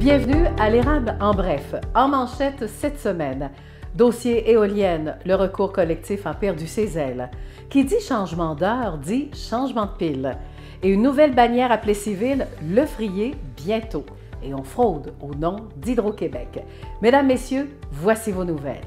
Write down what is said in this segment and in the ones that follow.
Bienvenue à l'Érable en bref. En manchette cette semaine, dossier éolienne, le recours collectif a perdu ses ailes. Qui dit changement d'heure dit changement de pile. Et une nouvelle bannière à Plessisville, le Frier, bientôt. Et on fraude au nom d'Hydro-Québec. Mesdames, Messieurs, voici vos nouvelles.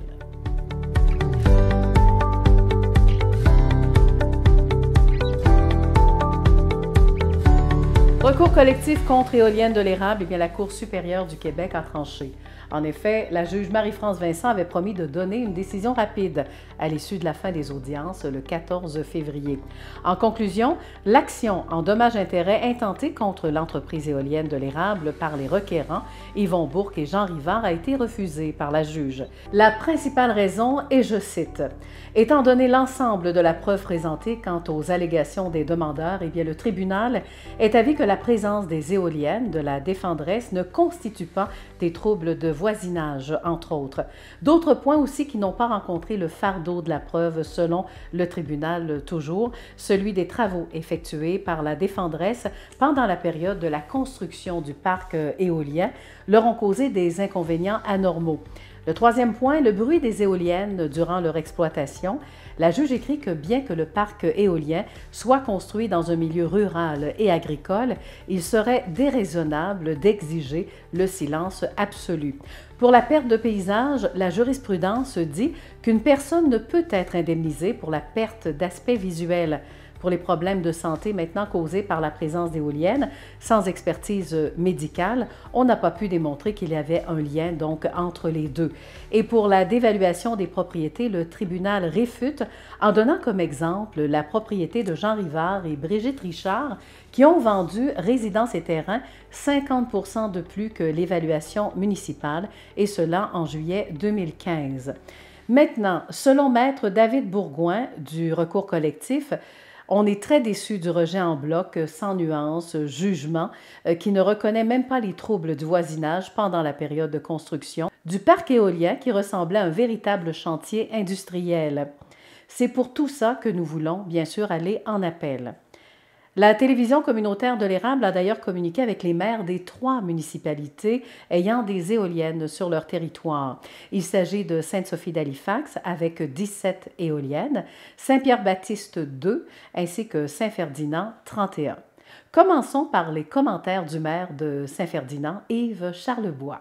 Recours collectif contre éolienne de l'Érable, eh bien, la Cour supérieure du Québec a tranché. En effet, la juge Marie-France Vincent avait promis de donner une décision rapide à l'issue de la fin des audiences le 14 février. En conclusion, l'action en dommages-intérêts intentée contre l'entreprise éolienne de l'Érable par les requérants Yvon Bourque et Jean Rivard a été refusée par la juge. La principale raison est, je cite, « Étant donné l'ensemble de la preuve présentée quant aux allégations des demandeurs, eh bien, le tribunal est avis que la présence des éoliennes de la défenderesse ne constitue pas des troubles de voisinage, entre autres. D'autres points aussi qui n'ont pas rencontré le fardeau de la preuve, selon le tribunal toujours, celui des travaux effectués par la défenderesse pendant la période de la construction du parc éolien, leur ont causé des inconvénients anormaux. Le troisième point, le bruit des éoliennes durant leur exploitation. La juge écrit que bien que le parc éolien soit construit dans un milieu rural et agricole, il serait déraisonnable d'exiger le silence absolu. Pour la perte de paysage, la jurisprudence dit qu'une personne ne peut être indemnisée pour la perte d'aspect visuel. Pour les problèmes de santé maintenant causés par la présence d'éoliennes, sans expertise médicale, on n'a pas pu démontrer qu'il y avait un lien donc entre les deux. Et pour la dévaluation des propriétés, le tribunal réfute en donnant comme exemple la propriété de Jean Rivard et Brigitte Richard qui ont vendu résidence et terrain 50 % de plus que l'évaluation municipale, et cela en juillet 2015. Maintenant, selon Maître David Bourgouin du recours collectif, on est très déçu du rejet en bloc, sans nuance, jugement, qui ne reconnaît même pas les troubles du voisinage pendant la période de construction du parc éolien qui ressemblait à un véritable chantier industriel. C'est pour tout ça que nous voulons, bien sûr, aller en appel. La télévision communautaire de l'Érable a d'ailleurs communiqué avec les maires des 3 municipalités ayant des éoliennes sur leur territoire. Il s'agit de Sainte-Sophie d'Halifax avec 17 éoliennes, Saint-Pierre-Baptiste 2 ainsi que Saint-Ferdinand 31. Commençons par les commentaires du maire de Saint-Ferdinand, Yves Charlebois.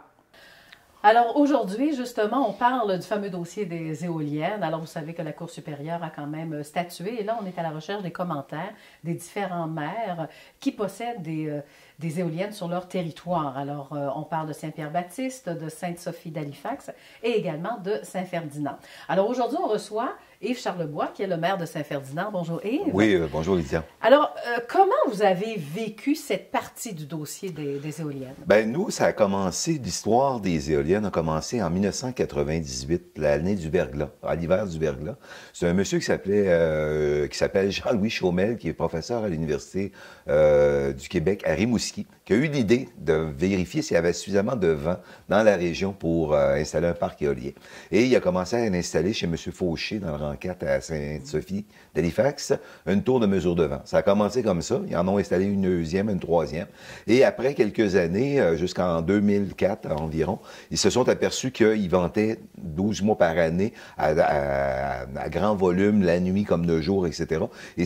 Alors aujourd'hui, justement, on parle du fameux dossier des éoliennes. Alors vous savez que la Cour supérieure a quand même statué et là on est à la recherche des commentaires des différents maires qui possèdent des éoliennes sur leur territoire. Alors on parle de Saint-Pierre-Baptiste, de Sainte-Sophie d'Halifax et également de Saint-Ferdinand. Alors aujourd'hui on reçoit Yves Charlebois qui est le maire de Saint-Ferdinand. Bonjour Yves. Oui, bonjour Lydia. Alors comment vous avez vécu cette partie du dossier des éoliennes? Bien, nous, ça a commencé, l'histoire des éoliennes a commencé en 1998, l'année du verglas, à l'hiver du verglas. C'est un monsieur qui s'appelle Jean-Louis Chaumel, qui est professeur à l'Université du Québec à Rimouski, qui a eu l'idée de vérifier s'il y avait suffisamment de vent dans la région pour installer un parc éolien. Et il a commencé à l'installer chez M. Fauché, dans le rang 4 à Sainte-Sophie d'Halifax, une tour de mesure de vent. Ça a commencé comme ça. Ils en ont installé une deuxième, une troisième. Et après quelques années, jusqu'en 2004 environ, ils se sont aperçus qu'ils vantaient 12 mois par année à grand volume, la nuit comme le jour, etc. Et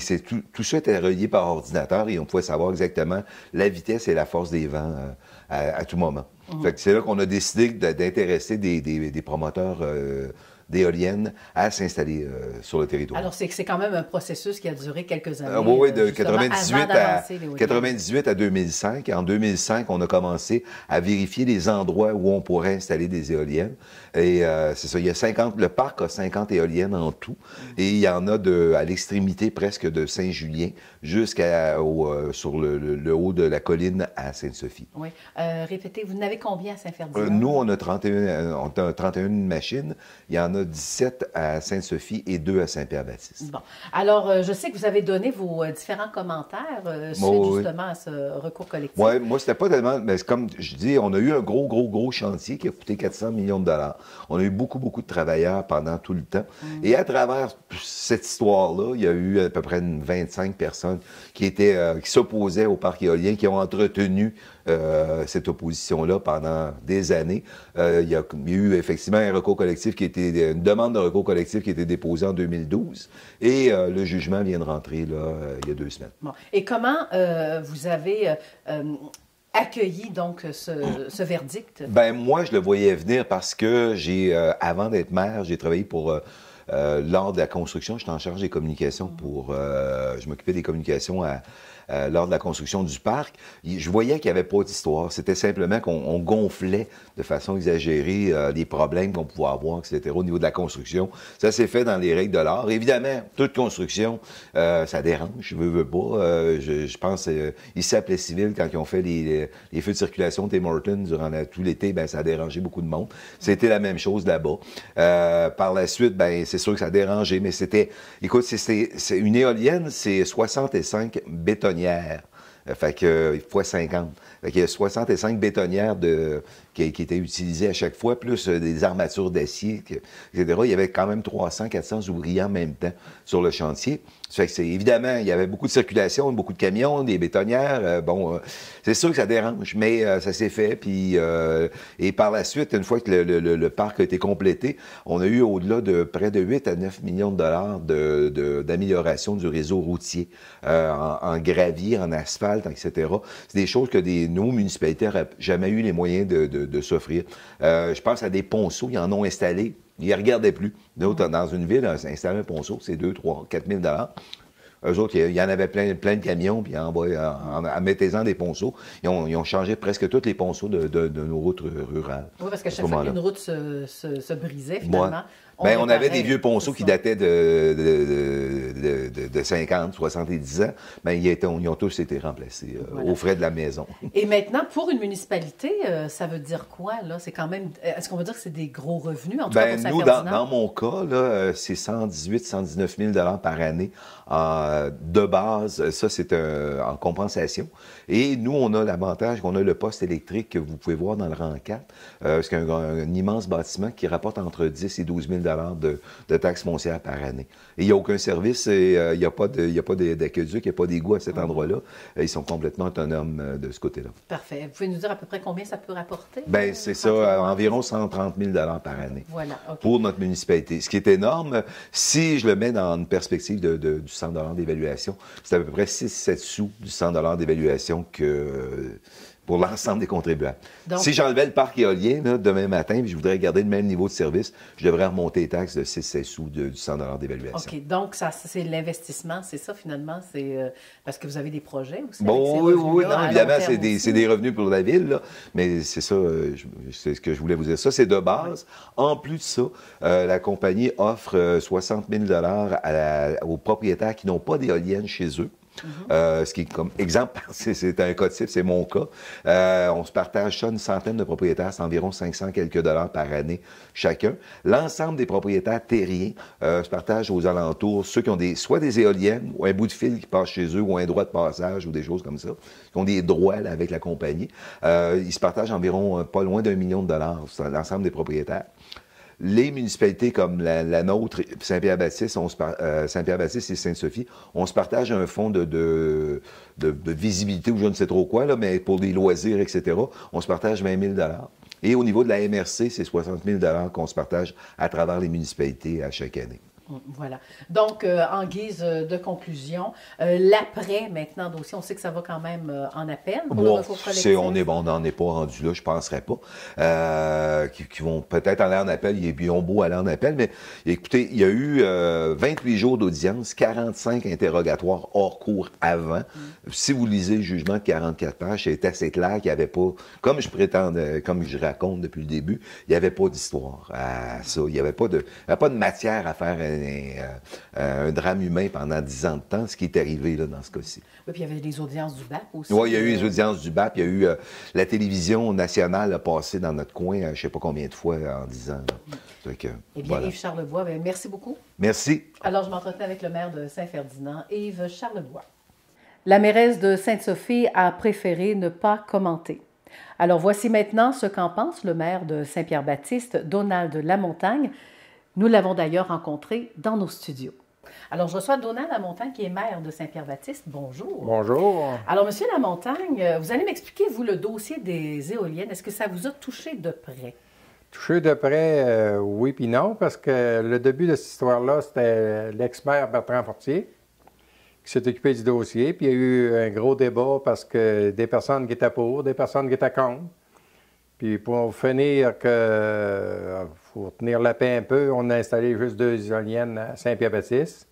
tout ça était relié par ordinateur et on pouvait savoir exactement la vitesse et la force des vents à tout moment. Fait que c'est là qu'on a décidé d'intéresser des promoteurs d'éoliennes à s'installer sur le territoire. Alors, c'est quand même un processus qui a duré quelques années. Oui, de 98 à 2005. En 2005, on a commencé à vérifier les endroits où on pourrait installer des éoliennes. Et c'est ça, il y a le parc a 50 éoliennes en tout. Et il y en a à l'extrémité presque de Saint-Julien sur le haut de la colline à Sainte-Sophie. Oui. Répétez, vous en avez combien à Saint-Ferdinand? Nous, on a 31 machines. Il y en a a 17 à Sainte-Sophie et 2 à Saint-Pierre-Baptiste. Bon. Alors, je sais que vous avez donné vos différents commentaires suite justement à ce recours collectif. Oui, moi, c'était pas tellement... Mais comme je dis, on a eu un gros chantier qui a coûté 400 millions de dollars. On a eu beaucoup de travailleurs pendant tout le temps. Et à travers cette histoire-là, il y a eu à peu près 25 personnes qui s'opposaient au parc éolien, qui ont entretenu cette opposition-là pendant des années. Il y a eu effectivement un recours collectif une demande de recours collectif qui a été déposée en 2012 et le jugement vient de rentrer là, il y a 2 semaines. Bon. Et comment vous avez accueilli donc ce verdict? Ben moi, je le voyais venir parce que avant d'être maire, j'ai travaillé pour lors de la construction. J'étais en charge des communications je m'occupais des communications lors de la construction du parc. Je voyais qu'il n'y avait pas d'histoire. C'était simplement qu'on gonflait de façon exagérée les problèmes qu'on pouvait avoir, etc., au niveau de la construction. Ça s'est fait dans les règles de l'art. Évidemment, toute construction, ça dérange. Je veux pas. Je pense, ici à Plessisville, quand ils ont fait les feux de circulation Tim Hortons durant tout l'été, ben ça a dérangé beaucoup de monde. C'était la même chose là-bas. Par la suite, ben c'est sûr que ça a dérangé, mais écoute, c'est une éolienne, c'est 65 bétonnières. Fait que fois 50. Fait qu'il y a 65 bétonnières qui étaient utilisées à chaque fois, plus des armatures d'acier, etc. Il y avait quand même 300-400 ouvriers en même temps sur le chantier. Ça fait que évidemment, il y avait beaucoup de circulation, beaucoup de camions, des bétonnières. C'est sûr que ça dérange, mais ça s'est fait. Puis, et par la suite, une fois que le parc a été complété, on a eu au-delà de près de 8 à 9 millions de dollars d'amélioration du réseau routier en gravier, en asphalte, etc. C'est des choses que nos municipalités n'auraient jamais eu les moyens de s'offrir. Je pense à des ponceaux, ils en ont installé. Ils ne regardaient plus. D'autres, dans une ville, installer un ponceau, c'est 2, 3, 4 000 $. Eux autres, il y en avait plein de camions, puis mettez-en des ponceaux. Ils ont changé presque tous les ponceaux de nos routes rurales. Oui, parce qu'à chaque fois qu'une route se brisait, finalement... On avait des vieux ponceaux qui dataient de 50, 70 ans. Ben, ils ont tous été remplacés aux frais de la maison. Et maintenant, pour une municipalité, ça veut dire quoi, là? C'est quand même... Est-ce qu'on va dire que c'est des gros revenus, en tout cas pour Saint-Ferdinand? Dans mon cas, là, c'est 118 119 000 $ par année de base. Ça, c'est en compensation. Et nous, on a l'avantage qu'on a le poste électrique que vous pouvez voir dans le rang 4. C'est un immense bâtiment qui rapporte entre 10 et 12 000 $ de taxes foncières par année. Et il n'y a aucun service, il n'y a pas d'aqueduc, il n'y a pas d'égout à cet endroit-là. Ils sont complètement autonomes de ce côté-là. Parfait. Vous pouvez nous dire à peu près combien ça peut rapporter? Bien, c'est ça, environ 130 000 $ par année. Voilà, okay. Pour notre municipalité. Ce qui est énorme, si je le mets dans une perspective du 100 $ d'évaluation, c'est à peu près 6-7 sous du 100 $ d'évaluation pour l'ensemble des contribuables. Donc, si j'enlevais le parc éolien là, demain matin, puis je voudrais garder le même niveau de service, je devrais remonter les taxes de 6-7 sous du 100 $ d'évaluation. OK. Donc, ça, c'est l'investissement, c'est ça finalement? C'est parce que vous avez des projets aussi? Oui, non, évidemment, c'est des revenus pour la ville, là, mais c'est ça, c'est ce que je voulais vous dire. Ça, c'est de base. Oui. En plus de ça, la compagnie offre 60 000 $ aux propriétaires qui n'ont pas d'éoliennes chez eux. Ce qui est comme exemple, c'est un cas type, c'est mon cas. On se partage ça, une centaine de propriétaires, c'est environ 500 quelques dollars par année chacun. L'ensemble des propriétaires terriens se partagent aux alentours, ceux qui ont soit des éoliennes, ou un bout de fil qui passe chez eux, ou un droit de passage, ou des choses comme ça, qui ont des droits là, avec la compagnie. Ils se partagent environ pas loin d'1 million de dollars, l'ensemble des propriétaires. Les municipalités comme la nôtre, Saint-Pierre-Baptiste, Saint-Pierre-Baptiste et Sainte-Sophie, on se partage un fonds de visibilité ou je ne sais trop quoi, là, mais pour des loisirs, etc., on se partage 20 000 $. Et au niveau de la MRC, c'est 60 000 $ qu'on se partage à travers les municipalités à chaque année. Voilà. Donc, en guise de conclusion, l'après, maintenant, dossier, on sait que ça va quand même en appel pour le recours collectif. On n'en est pas rendu là, je ne penserais pas. Qui vont peut-être aller en appel, ils ont beau aller en appel, mais écoutez, il y a eu 28 jours d'audience, 45 interrogatoires hors cours avant. Si vous lisez le jugement de 44 pages, c'est assez clair qu'il n'y avait pas, comme je raconte depuis le début, il n'y avait pas d'histoire à ça. Il n'y avait pas de matière à faire un drame humain pendant 10 ans de temps, ce qui est arrivé là, dans ce cas-ci. Oui, puis il y avait les audiences du BAP aussi. Oui, il y a eu les audiences du BAP, il y a eu la télévision nationale a passé dans notre coin, je ne sais pas combien de fois en 10 ans. Eh bien, voilà. Yves Charlebois, merci beaucoup. Merci. Alors, je m'entretiens avec le maire de Saint-Ferdinand, Yves Charlebois. La mairesse de Sainte-Sophie a préféré ne pas commenter. Alors, voici maintenant ce qu'en pense le maire de Saint-Pierre-Baptiste, Donald Lamontagne. Nous l'avons d'ailleurs rencontré dans nos studios. Alors, je reçois Donald Lamontagne, qui est maire de Saint-Pierre-Baptiste. Bonjour. Bonjour. Alors, Monsieur Lamontagne, vous allez m'expliquer, vous, le dossier des éoliennes. Est-ce que ça vous a touché de près? Touché de près, oui puis non, parce que le début de cette histoire-là, c'était l'ex-maire Bertrand Fortier qui s'est occupé du dossier. Puis il y a eu un gros débat parce que des personnes qui étaient pour, des personnes qui étaient contre. Puis pour finir que, pour tenir la paix un peu, on a installé juste 2 éoliennes à Saint-Pierre-Baptiste.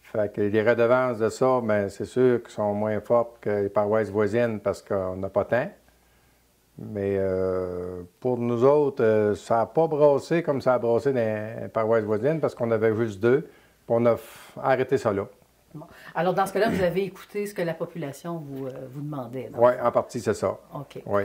Fait que les redevances de ça, bien, c'est sûr qu'elles sont moins fortes que les paroisses voisines parce qu'on n'a pas tant. Mais pour nous autres, ça n'a pas brassé comme ça a brassé dans les paroisses voisines parce qu'on avait juste 2. Puis on a arrêté ça là. Bon. Alors, dans ce cas-là, vous avez écouté ce que la population vous demandait. Oui, en partie, c'est ça. OK. Oui.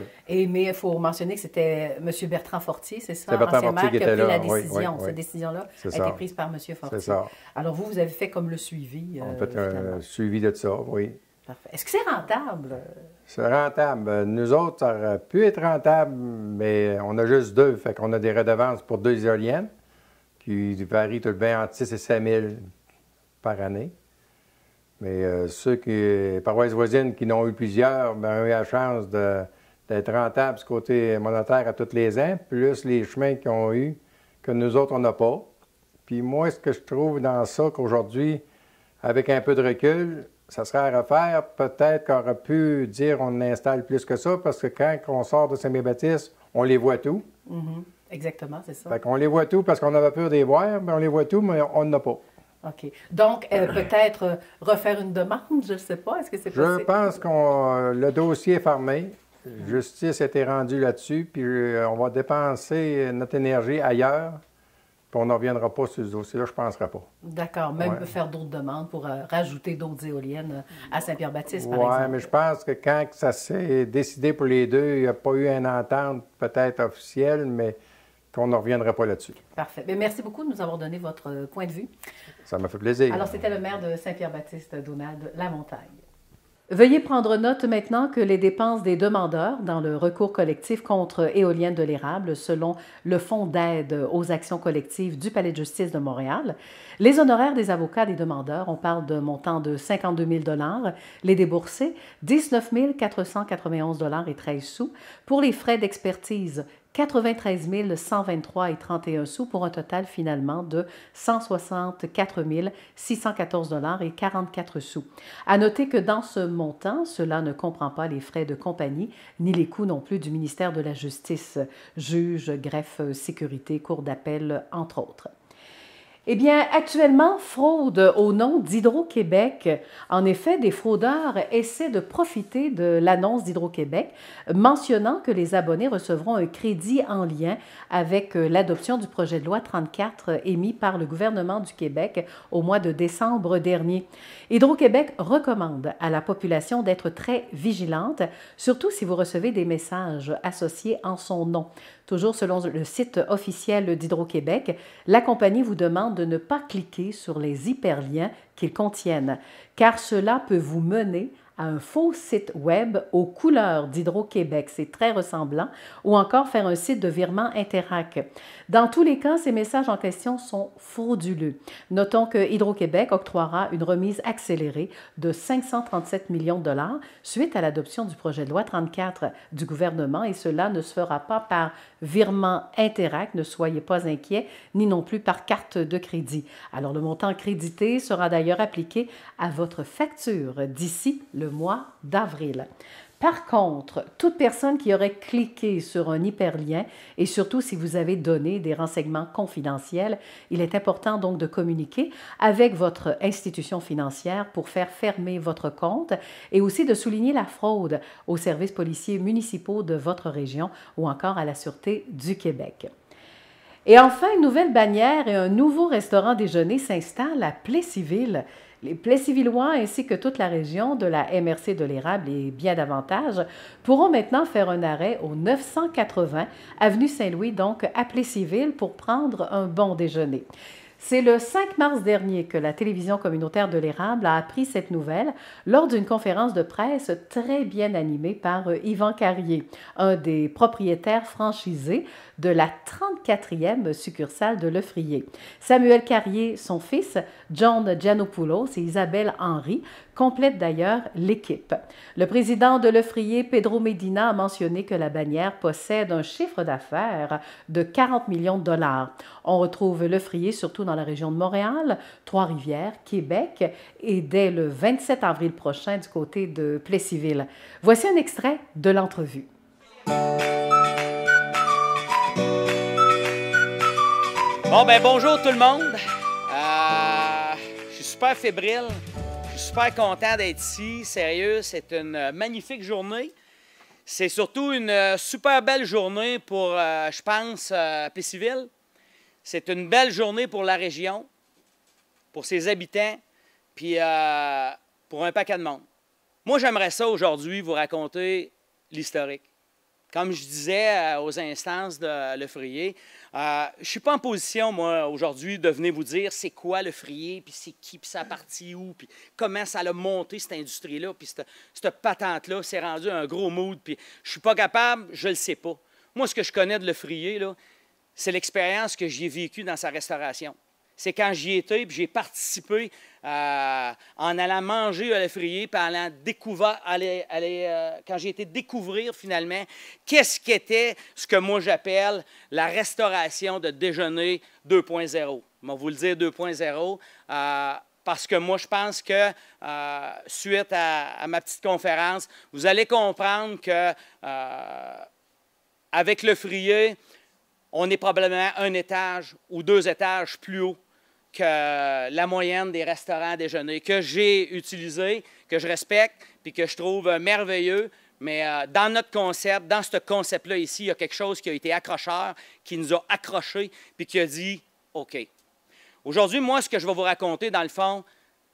Mais il faut mentionner que c'était M. Bertrand Fortier, c'est ça, c'est Bertrand ancien Fortier maire, qui a était pris là. la décision. Oui. Cette décision-là a ça. été prise par M. Fortier. C'est ça. Alors, vous avez fait comme le suivi. On a fait un suivi de ça, oui. Parfait. Est-ce que c'est rentable? C'est rentable. Nous autres, ça aurait pu être rentable, mais on a juste 2. Fait qu'on a des redevances pour 2 éoliennes qui varient tout de bien entre 6 et 5 000 par année. Mais les paroisses voisines qui n'ont eu plusieurs, bien, ont eu la chance d'être rentables ce côté monétaire à tous les ans, plus les chemins qu'ils ont eu que nous autres, on n'a pas. Puis moi, ce que je trouve dans ça, qu'aujourd'hui, avec un peu de recul, ça serait à refaire. Peut-être qu'on aurait pu dire on installe plus que ça, parce que quand on sort de Saint-Baptiste, on les voit tout. Exactement, c'est ça. Fait qu'on les voit tout parce qu'on avait peur de les voir, mais on les voit tout, mais on n'en a pas. OK. Donc, peut-être refaire une demande, je ne sais pas. Est-ce que c'est possible? Je pense que le dossier est fermé. Justice a été rendue là-dessus, puis on va dépenser notre énergie ailleurs, puis on ne reviendra pas sur ce dossier-là, je ne penserai pas. D'accord. Même faire d'autres demandes pour rajouter d'autres éoliennes à Saint-Pierre-Baptiste, par exemple. exemple. Oui, mais je pense que quand ça s'est décidé pour les 2, il n'y a pas eu une entente peut-être officielle, mais qu'on ne reviendra pas là-dessus. Parfait. Bien, merci beaucoup de nous avoir donné votre point de vue. Ça m'a fait plaisir. Alors, c'était le maire de Saint-Pierre-Baptiste, Donald Lamontagne. Veuillez prendre note maintenant que les dépenses des demandeurs dans le recours collectif contre éoliennes de l'érable, selon le Fonds d'aide aux actions collectives du Palais de justice de Montréal, les honoraires des avocats des demandeurs, on parle d'un montant de 52 000 $, les déboursés, 19 491 $ et 13 sous, pour les frais d'expertise, 93 123 et 31 sous pour un total finalement de 164 614 $ et 44 sous. À noter que dans ce montant, cela ne comprend pas les frais de compagnie ni les coûts non plus du ministère de la Justice, juge, greffe, sécurité, cour d'appel, entre autres. Eh bien, actuellement, fraude au nom d'Hydro-Québec. En effet, des fraudeurs essaient de profiter de l'annonce d'Hydro-Québec mentionnant que les abonnés recevront un crédit en lien avec l'adoption du projet de loi 34 émis par le gouvernement du Québec au mois de décembre dernier. Hydro-Québec recommande à la population d'être très vigilante, surtout si vous recevez des messages associés en son nom. Toujours selon le site officiel d'Hydro-Québec, la compagnie vous demande de ne pas cliquer sur les hyperliens qu'ils contiennent, car cela peut vous mener à un faux site web aux couleurs d'Hydro-Québec, c'est très ressemblant, ou encore faire un site de virement Interac. Dans tous les cas, ces messages en question sont frauduleux. Notons que Hydro-Québec octroiera une remise accélérée de 537 millions de $ suite à l'adoption du projet de loi 34 du gouvernement, et cela ne se fera pas par virement Interac, ne soyez pas inquiets, ni non plus par carte de crédit. Alors, le montant crédité sera d'ailleurs appliqué à votre facture d'ici le mois d'avril. Par contre, toute personne qui aurait cliqué sur un hyperlien, et surtout si vous avez donné des renseignements confidentiels, il est important donc de communiquer avec votre institution financière pour faire fermer votre compte et aussi de souligner la fraude aux services policiers municipaux de votre région ou encore à la Sûreté du Québec. Et enfin, une nouvelle bannière et un nouveau restaurant déjeuner s'installent à Plessisville. Les Plessisvillois ainsi que toute la région de la MRC de l'Érable et bien davantage pourront maintenant faire un arrêt au 980 avenue Saint-Louis, donc à Plessisville, pour prendre un bon déjeuner. C'est le 5 mars dernier que la télévision communautaire de l'Érable a appris cette nouvelle lors d'une conférence de presse très bien animée par Yvan Carrier, un des propriétaires franchisés de la 34e succursale de Lefrier. Samuel Carrier, son fils, John Giannopoulos et Isabelle Henry complètent d'ailleurs l'équipe. Le président de Lefrier, Pedro Medina, a mentionné que la bannière possède un chiffre d'affaires de 40 millions de dollars. On retrouve Lefrier surtout dans la région de Montréal, Trois-Rivières, Québec et dès le 27 avril prochain du côté de Plessisville. Voici un extrait de l'entrevue. Bon, ben bonjour tout le monde. Je suis super fébrile. Je suis super content d'être ici. Sérieux, c'est une magnifique journée. C'est surtout une super belle journée pour, je pense, Plessisville. C'est une belle journée pour la région, pour ses habitants, puis pour un paquet de monde. Moi, j'aimerais ça aujourd'hui vous raconter l'historique. Comme je disais aux instances de Lefrier, je ne suis pas en position, moi, aujourd'hui, de venir vous dire c'est quoi Lefrier, puis c'est qui, puis ça a parti où, puis comment ça a monté, cette industrie-là, puis cette patente-là s'est rendue un gros mood, puis je ne suis pas capable, je ne le sais pas. Moi, ce que je connais de Lefrier, là, c'est l'expérience que j'ai vécue dans sa restauration. C'est quand j'y étais, puis j'ai participé en allant manger à Lefrier, puis en allant découvrir, quand j'ai été découvrir finalement qu'est-ce qu'était ce que moi j'appelle la restauration de déjeuner 2.0. Je vais vous le dire 2.0 parce que moi je pense que suite à ma petite conférence, vous allez comprendre que avec Lefrier, on est probablement un étage ou 2 étages plus haut que la moyenne des restaurants à déjeuner que j'ai utilisé, que je respecte, puis que je trouve merveilleux. Mais dans notre concept, dans ce concept-là ici, il y a quelque chose qui a été accrocheur, qui nous a accrochés, puis qui a dit « OK ». Aujourd'hui, moi, ce que je vais vous raconter, dans le fond,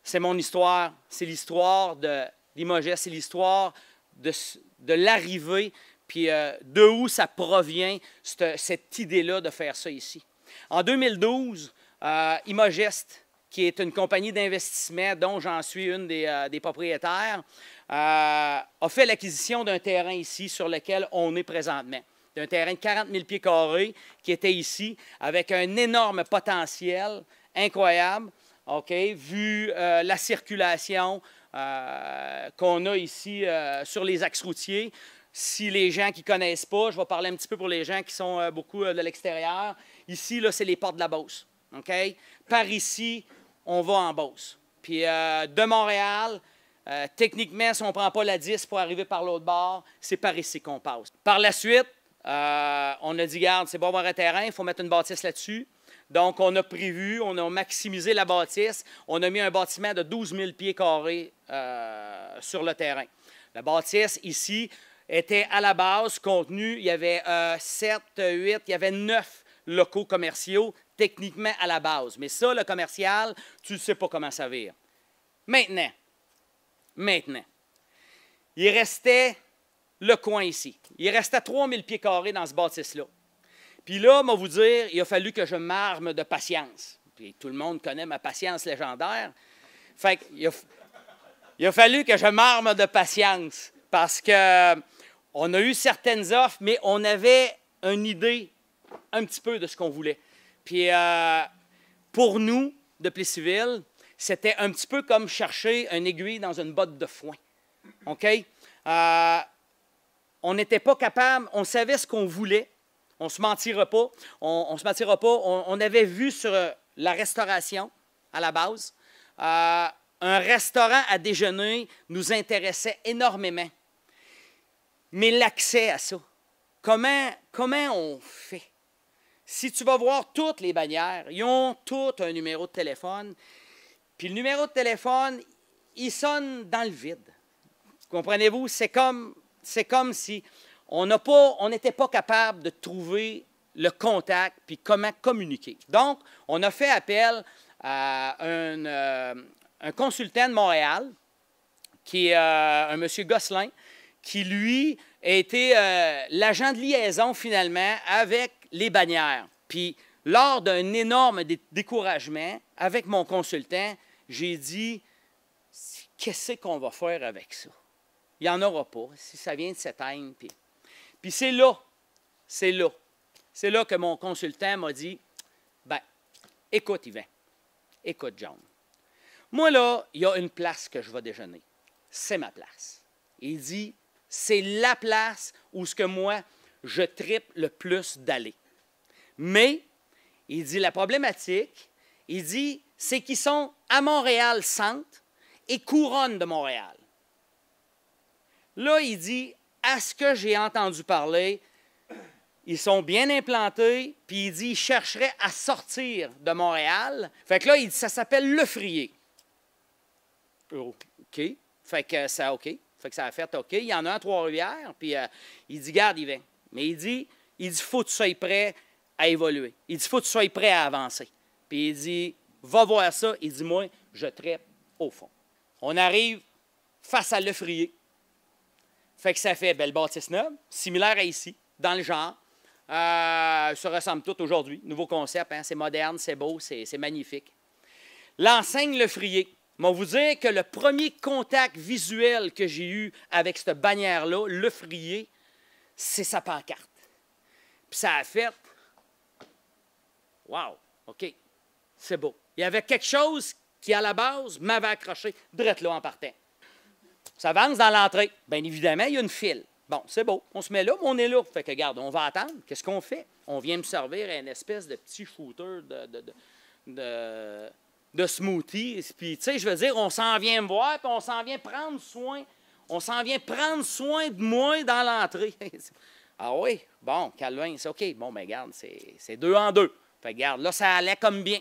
c'est mon histoire. C'est l'histoire de Limoges, c'est l'histoire de l'arrivée, puis de où ça provient, cette idée-là de faire ça ici. En 2012, Imogest, qui est une compagnie d'investissement dont j'en suis une des propriétaires, a fait l'acquisition d'un terrain ici sur lequel on est présentement. D'un terrain de 40 000 pieds carrés qui était ici, avec un énorme potentiel incroyable, OK, vu la circulation qu'on a ici sur les axes routiers. Si les gens qui ne connaissent pas, je vais parler un petit peu pour les gens qui sont beaucoup de l'extérieur. Ici, là, c'est les portes de la Beauce. Okay? Par ici, on va en Beauce. Puis de Montréal, techniquement, si on ne prend pas la 10 pour arriver par l'autre bord, c'est par ici qu'on passe. Par la suite, on a dit, garde, c'est bon avoir un terrain, il faut mettre une bâtisse là-dessus. Donc, on a prévu, on a maximisé la bâtisse. On a mis un bâtiment de 12 000 pieds carrés sur le terrain. La bâtisse, ici, était à la base contenu, il y avait 7, 8, il y avait 9 locaux commerciaux techniquement à la base. Mais ça, le commercial, tu ne sais pas comment ça vire. Maintenant, il restait le coin ici. Il restait 3000 pieds carrés dans ce bâtisse-là. Puis là, moi vous dire, il a fallu que je m'arme de patience. Puis tout le monde connaît ma patience légendaire. Fait qu'il a fallu que je m'arme de patience parce qu'on a eu certaines offres, mais on avait une idée un petit peu de ce qu'on voulait. Puis pour nous, de Plessisville, c'était un petit peu comme chercher une aiguille dans une botte de foin. OK? On n'était pas capable, on savait ce qu'on voulait. On ne se mentira pas. On se mentira pas. On avait vu sur la restauration à la base. Un restaurant à déjeuner nous intéressait énormément. Mais l'accès à ça, comment on fait? Si tu vas voir toutes les bannières, ils ont tous un numéro de téléphone. Puis le numéro de téléphone, il sonne dans le vide. Comprenez-vous? C'est comme si on n'était pas capable de trouver le contact, puis comment communiquer. Donc, on a fait appel à un consultant de Montréal, qui est un monsieur Gosselin, qui, lui, a été l'agent de liaison, finalement, avec les bannières. Puis, lors d'un énorme découragement, avec mon consultant, j'ai dit, qu'est-ce qu'on va faire avec ça? Il n'y en aura pas, si ça vient de s'éteindre. Puis c'est là que mon consultant m'a dit, ben, écoute, Yvan, écoute, John, moi, là, il y a une place que je vais déjeuner. C'est ma place. Il dit, c'est la place où ce que moi, je tripe le plus d'aller. Mais, il dit, la problématique, il dit, c'est qu'ils sont à Montréal-Centre et Couronne de Montréal. Là, il dit, à ce que j'ai entendu parler, ils sont bien implantés, puis il dit, ils chercheraient à sortir de Montréal. Fait que là, il dit, ça s'appelle Le Frier. OK. Fait que ça, OK. Fait que ça a fait OK. Il y en a un à Trois-Rivières, puis il dit, garde, Yvan. Mais il dit, faut que tu sois prêt à évoluer. Il dit, faut que tu sois prêt à avancer. Puis il dit, va voir ça. Il dit, moi, je traite au fond. On arrive face à Le Frier. Fait que ça fait belle bâtisse neuve, similaire à ici, dans le genre. Se ressemble tout aujourd'hui. Nouveau concept, hein? C'est moderne, c'est beau, c'est magnifique. L'enseigne Le Frier. Je vais vous dire que le premier contact visuel que j'ai eu avec cette bannière-là, Le Frier, c'est sa pancarte. Puis ça a fait, wow, OK, c'est beau. Il y avait quelque chose qui, à la base, m'avait accroché direct là en partant. Ça avance dans l'entrée. Bien évidemment, il y a une file. Bon, c'est beau. On se met là, mais on est là. Fait que, regarde, on va attendre. Qu'est-ce qu'on fait? On vient me servir une espèce de petit shooter de smoothie. Puis, tu sais, je veux dire, on s'en vient me voir, puis on s'en vient prendre soin. On s'en vient prendre soin de moi dans l'entrée. Ah oui? Bon, Calvin, c'est OK. Bon, ben regarde, c'est 2 en 2. Fait que, regarde, là, ça allait comme bien.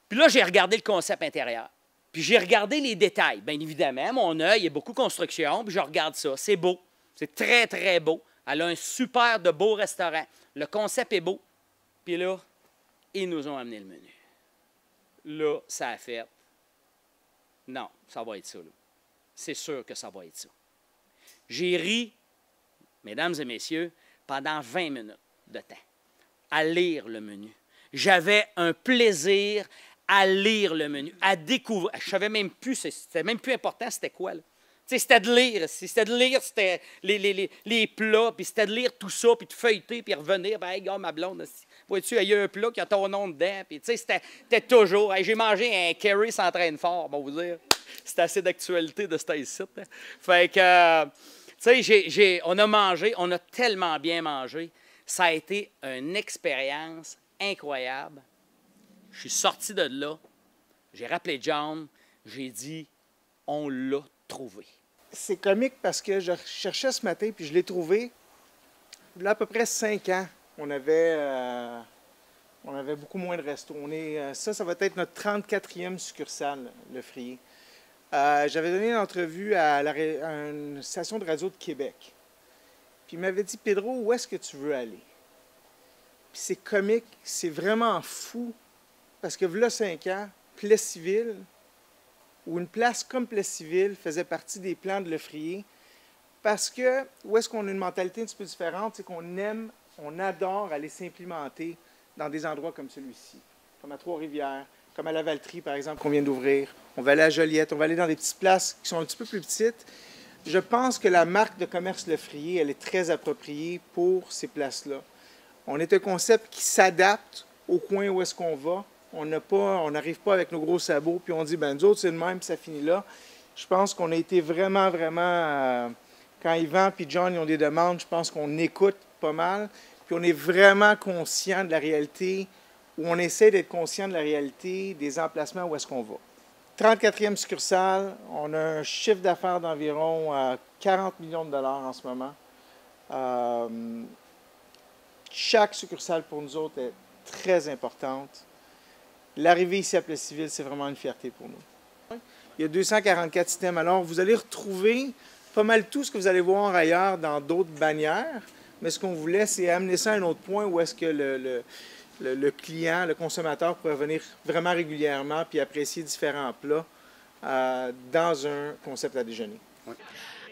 Puis là, j'ai regardé le concept intérieur. Puis j'ai regardé les détails. Bien évidemment, mon œil, il y a beaucoup de construction, puis je regarde ça. C'est beau. C'est très, très beau. Elle a un super de beau restaurant. Le concept est beau. Puis là, ils nous ont amené le menu. Là, ça a fait. Non, ça va être ça, là. C'est sûr que ça va être ça. J'ai ri, mesdames et messieurs, pendant 20 minutes de temps, à lire le menu. J'avais un plaisir à lire le menu, à découvrir. Je ne savais même plus, c'était même plus important, c'était quoi, là. Tu sais, c'était de lire. C'était de lire, c'était les plats, puis c'était de lire tout ça, puis de feuilleter, puis revenir. Ben, hey, gars, ma blonde, vois-tu, il y a un plat qui a ton nom dedans. Puis, tu sais, c'était toujours. Hey, j'ai mangé un curry s'entraîne fort, on va vous dire. C'est assez d'actualité de cet ici. Hein. Fait que, tu sais, on a mangé, on a tellement bien mangé. Ça a été une expérience incroyable. Je suis sorti de là. J'ai rappelé John. J'ai dit, on l'a trouvé. C'est comique parce que je cherchais ce matin, puis je l'ai trouvé. Là, à peu près 5 ans, on avait beaucoup moins de restos. Ça va être notre 34e succursale, Le Frier. J'avais donné une entrevue à une station de radio de Québec. Puis il m'avait dit, Pedro, où est-ce que tu veux aller? Puis c'est comique, c'est vraiment fou, parce que là, 5 ans, Plessisville, ou une place comme Plessisville faisait partie des plans de Le Frier, parce que où est-ce qu'on a une mentalité un petit peu différente, c'est qu'on aime, on adore aller s'implémenter dans des endroits comme celui-ci, comme à Trois-Rivières, comme à la Valtrie, par exemple, qu'on vient d'ouvrir. On va aller à Joliette, on va aller dans des petites places qui sont un petit peu plus petites. Je pense que la marque de commerce Le Frier, elle est très appropriée pour ces places-là. On est un concept qui s'adapte au coin où est-ce qu'on va. On n'arrive pas avec nos gros sabots, puis on dit, ben nous autres, c'est le même, puis ça finit là. Je pense qu'on a été vraiment, quand Yvan et John ils ont des demandes, je pense qu'on écoute pas mal, puis on est vraiment conscient de la réalité, ou on essaie d'être conscient de la réalité des emplacements où est-ce qu'on va. 34e succursale, on a un chiffre d'affaires d'environ 40 millions de dollars en ce moment. Chaque succursale pour nous autres est très importante. L'arrivée ici à Plessisville, c'est vraiment une fierté pour nous. Il y a 244 systèmes. Alors, vous allez retrouver pas mal tout ce que vous allez voir ailleurs dans d'autres bannières, mais ce qu'on voulait, c'est amener ça à un autre point où est-ce que le client, le consommateur pourrait venir vraiment régulièrement puis apprécier différents plats dans un concept à déjeuner.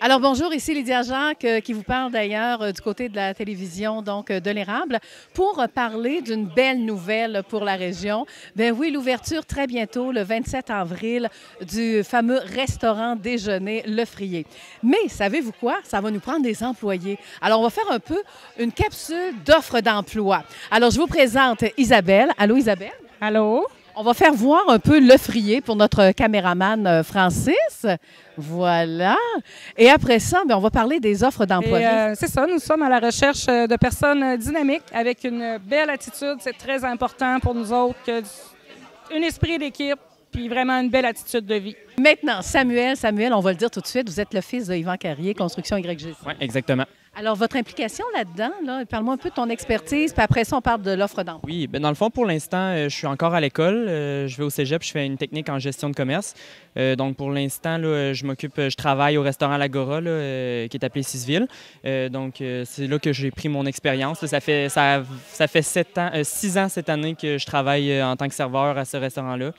Alors bonjour, ici Lydia Jacques qui vous parle d'ailleurs du côté de la télévision donc de l'Érable pour parler d'une belle nouvelle pour la région. Ben oui, l'ouverture très bientôt, le 27 avril, du fameux restaurant déjeuner Le Frier. Mais savez-vous quoi? Ça va nous prendre des employés. Alors on va faire un peu une capsule d'offres d'emploi. Alors je vous présente Isabelle. Allô Isabelle? Allô? On va faire voir un peu Le Frier pour notre caméraman Francis. Voilà. Et après ça, bien, on va parler des offres d'employés. C'est ça, nous sommes à la recherche de personnes dynamiques avec une belle attitude. C'est très important pour nous autres. Un esprit d'équipe, puis vraiment une belle attitude de vie. Maintenant, Samuel, on va le dire tout de suite, vous êtes le fils de Yvan Carrier, Construction YGC. Oui, exactement. Alors, votre implication là-dedans, là, parle-moi un peu de ton expertise, puis après ça, on parle de l'offre d'emploi. Oui, bien, dans le fond, pour l'instant, je suis encore à l'école. Je vais au cégep, je fais une technique en gestion de commerce. Donc, pour l'instant, là, je travaille au restaurant L'Agora, là, qui est appelé Sisville. Donc, c'est là que j'ai pris mon expérience. Ça fait 6 ans cette année que je travaille en tant que serveur à ce restaurant-là.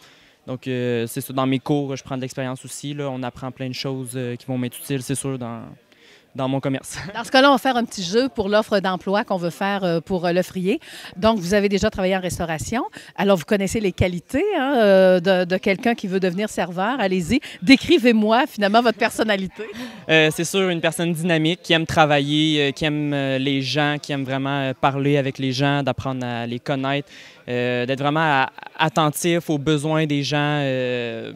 Donc, c'est ça. Dans mes cours, je prends de l'expérience aussi. Là. On apprend plein de choses qui vont m'être utiles, c'est sûr, dans mon commerce. Dans ce cas-là, on va faire un petit jeu pour l'offre d'emploi qu'on veut faire pour Le Frier. Donc, vous avez déjà travaillé en restauration. Alors, vous connaissez les qualités de quelqu'un qui veut devenir serveur. Allez-y, décrivez-moi finalement votre personnalité. C'est sûr, une personne dynamique qui aime travailler, qui aime les gens, qui aime vraiment parler avec les gens, d'apprendre à les connaître, d'être vraiment attentif aux besoins des gens,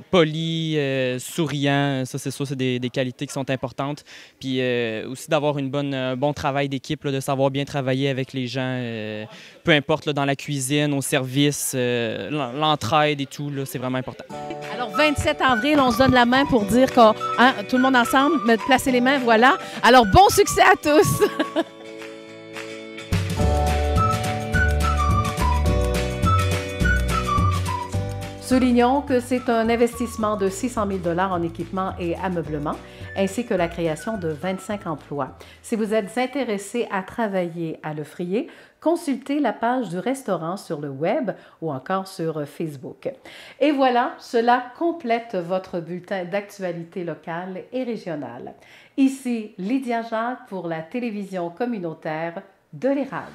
poli, souriant. Ça, c'est sûr, c'est des qualités qui sont importantes. Puis aussi d'avoir un bon travail d'équipe, de savoir bien travailler avec les gens, peu importe là, dans la cuisine, au service, l'entraide et tout, là, c'est vraiment important. Alors, 27 avril, on se donne la main pour dire que tout le monde ensemble, placez les mains, voilà. Alors, bon succès à tous! Soulignons que c'est un investissement de 600 000 $ en équipement et ameublement, ainsi que la création de 25 emplois. Si vous êtes intéressé à travailler à Le Frier, consultez la page du restaurant sur le web ou encore sur Facebook. Et voilà, cela complète votre bulletin d'actualité locale et régionale. Ici Lydia Jacques pour la télévision communautaire de l'Érable.